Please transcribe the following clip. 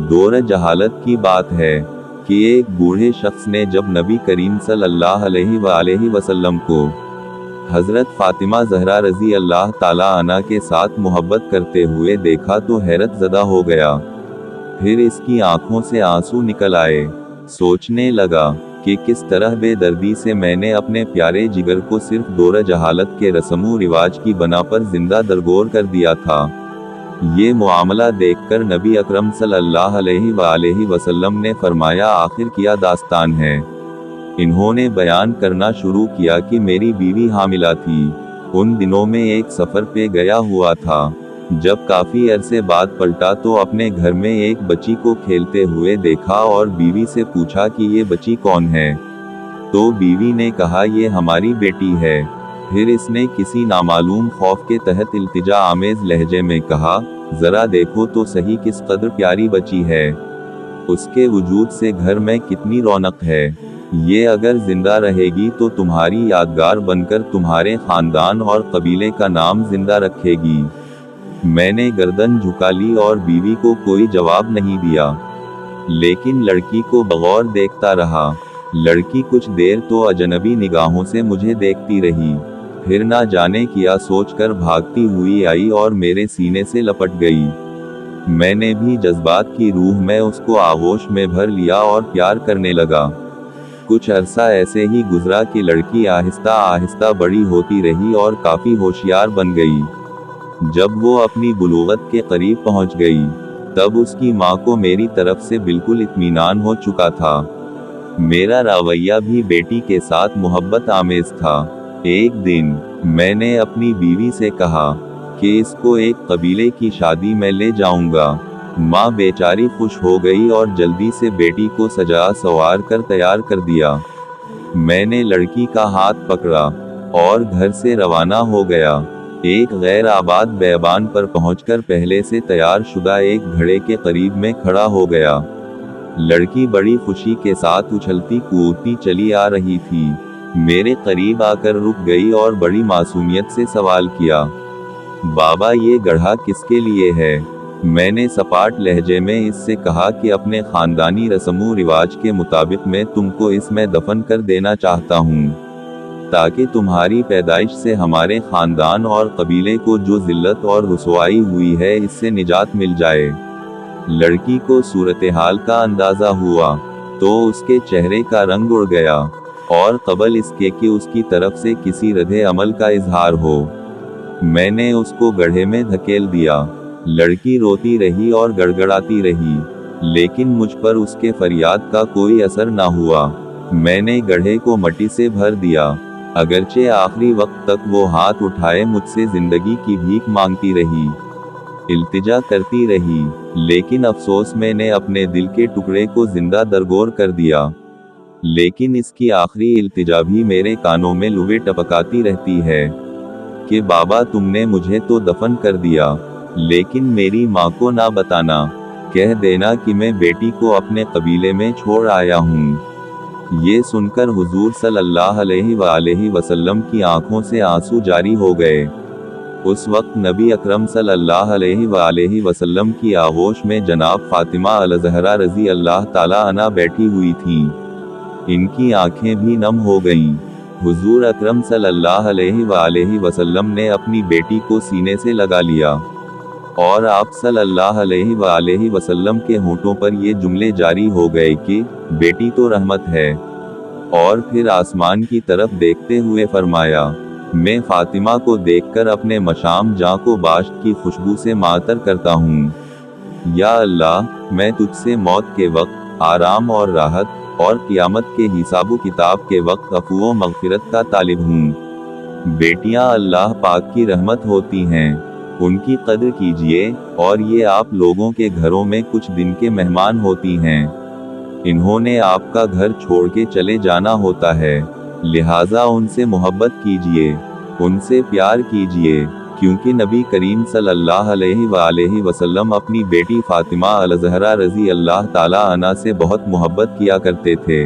दौर जहालत की बात है कि एक बूढ़े शख्स ने जब नबी करीम सल्लल्लाहु अलैहि वसल्लम को हजरत फातिमा ज़हरा रजी अल्लाह ताला अन्हा के साथ मोहब्बत करते हुए देखा तो हैरत ज़दा हो गया। फिर इसकी आंखों से आंसू निकल आए। सोचने लगा कि किस तरह बेदर्दी से मैंने अपने प्यारे जिगर को सिर्फ दौर जहालत के रस्मो रिवाज की बना पर जिंदा दरगोर कर दिया था। ये मुआमला देखकर नबी अकरम सल्लल्लाहु अलैहि वसल्लम ने फरमाया, आखिर क्या दास्तान है। इन्होंने बयान करना शुरू किया कि मेरी बीवी हामिला थी। उन दिनों में एक सफ़र पे गया हुआ था। जब काफ़ी अरसे बाद पलटा तो अपने घर में एक बच्ची को खेलते हुए देखा और बीवी से पूछा कि ये बच्ची कौन है। तो बीवी ने कहा, ये हमारी बेटी है। फिर इसने किसी नामालूम खौफ के तहत इल्तिजा आमेज लहजे में कहा, ज़रा देखो तो सही किस कदर प्यारी बच्ची है। उसके वजूद से घर में कितनी रौनक है। ये अगर जिंदा रहेगी तो तुम्हारी यादगार बनकर तुम्हारे खानदान और कबीले का नाम जिंदा रखेगी। मैंने गर्दन झुका ली और बीवी को कोई जवाब नहीं दिया, लेकिन लड़की को बगौर देखता रहा। लड़की कुछ देर तो अजनबी निगाहों से मुझे देखती रही, फिर ना जाने क्या सोचकर भागती हुई आई और मेरे सीने से लपट गई। मैंने भी जज्बात की रूह में उसको आगोश में भर लिया और प्यार करने लगा। कुछ अरसा ऐसे ही गुजरा कि लड़की आहिस्ता आहिस्ता बड़ी होती रही और काफ़ी होशियार बन गई। जब वो अपनी बुलूगत के करीब पहुंच गई, तब उसकी माँ को मेरी तरफ से बिल्कुल इत्मीनान हो चुका था। मेरा रवैया भी बेटी के साथ मोहब्बत आमेज था। एक दिन मैंने अपनी बीवी से कहा कि इसको एक कबीले की शादी में ले जाऊंगा। माँ बेचारी खुश हो गई और जल्दी से बेटी को सजा सवार कर तैयार कर दिया। मैंने लड़की का हाथ पकड़ा और घर से रवाना हो गया। एक गैर आबाद बैबान पर पहुंचकर पहले से तैयार शुदा एक घड़े के करीब में खड़ा हो गया। लड़की बड़ी खुशी के साथ उछलती कूदती चली आ रही थी। मेरे करीब आकर रुक गई और बड़ी मासूमियत से सवाल किया, बाबा ये गढ़ा किसके लिए है। मैंने सपाट लहजे में इससे कहा कि अपने खानदानी रस्मो रिवाज के मुताबिक मैं तुमको इसमें दफन कर देना चाहता हूँ, ताकि तुम्हारी पैदाइश से हमारे खानदान और कबीले को जो जिल्लत और रुसवाई हुई है इससे निजात मिल जाए। लड़की को सूरत हाल का अंदाजा हुआ तो उसके चेहरे का रंग उड़ गया और कबल इसके कि उसकी तरफ से किसी रद्दे अमल का इजहार हो, मैंने उसको गड्ढे में धकेल दिया। लड़की रोती रही और गड़गड़ाती रही, लेकिन मुझ पर उसके फरियाद का कोई असर ना हुआ। मैंने गड्ढे को मिट्टी से भर दिया। अगरचे आखिरी वक्त तक वो हाथ उठाए मुझसे जिंदगी की भीख मांगती रही, इल्तिजा करती रही, लेकिन अफसोस मैंने अपने दिल के टुकड़े को जिंदा दरगोर कर दिया। लेकिन इसकी आखिरी इल्तिजा भी मेरे कानों में लुवे टपकाती रहती है कि बाबा तुमने मुझे तो दफन कर दिया, लेकिन मेरी माँ को ना बताना, कह देना कि मैं बेटी को अपने कबीले में छोड़ आया हूँ। ये सुनकर हुजूर सल्लल्लाहु अलैहि वसल्लम की आंखों से आंसू जारी हो गए। उस वक्त नबी अकरम सल्लल्लाहु अलैहि वसल्लम की आगोश में जनाब फातिमा अल-ज़हरा रज़ी अल्लाह ताला अन्हा बैठी हुई थीं। इनकी आंखें भी नम हो गईं। हुजूर अकरम सल्लल्लाहु अलैहि वसल्लम ने अपनी बेटी को सीने से लगा लिया और आप सल्लल्लाहु अलैहि वसल्लम के होंठों पर ये जुमले जारी हो गए कि बेटी तो रहमत है। और फिर आसमान की तरफ देखते हुए फरमाया, मैं फातिमा को देखकर अपने मशाम जां को बाश्त की खुशबू से मातर करता हूँ। या अल्लाह, मैं तुझसे मौत के वक्त आराम और राहत और क़ियामत के हिसाबो किताब के वक्त अफ़ू व मग़फ़िरत का तालिब हूँ। बेटियाँ अल्लाह पाक की रहमत होती हैं, उनकी कद्र कीजिए। और ये आप लोगों के घरों में कुछ दिन के मेहमान होती हैं। इन्होंने आपका घर छोड़ के चले जाना होता है, लिहाजा उनसे मोहब्बत कीजिए, उनसे प्यार कीजिए, क्योंकि नबी करीम सल्लल्लाहु अलैहि वसल्लम अपनी बेटी फातिमा अल-ज़हरा रज़ी अल्लाह ताला अन्हा से बहुत मोहब्बत किया करते थे।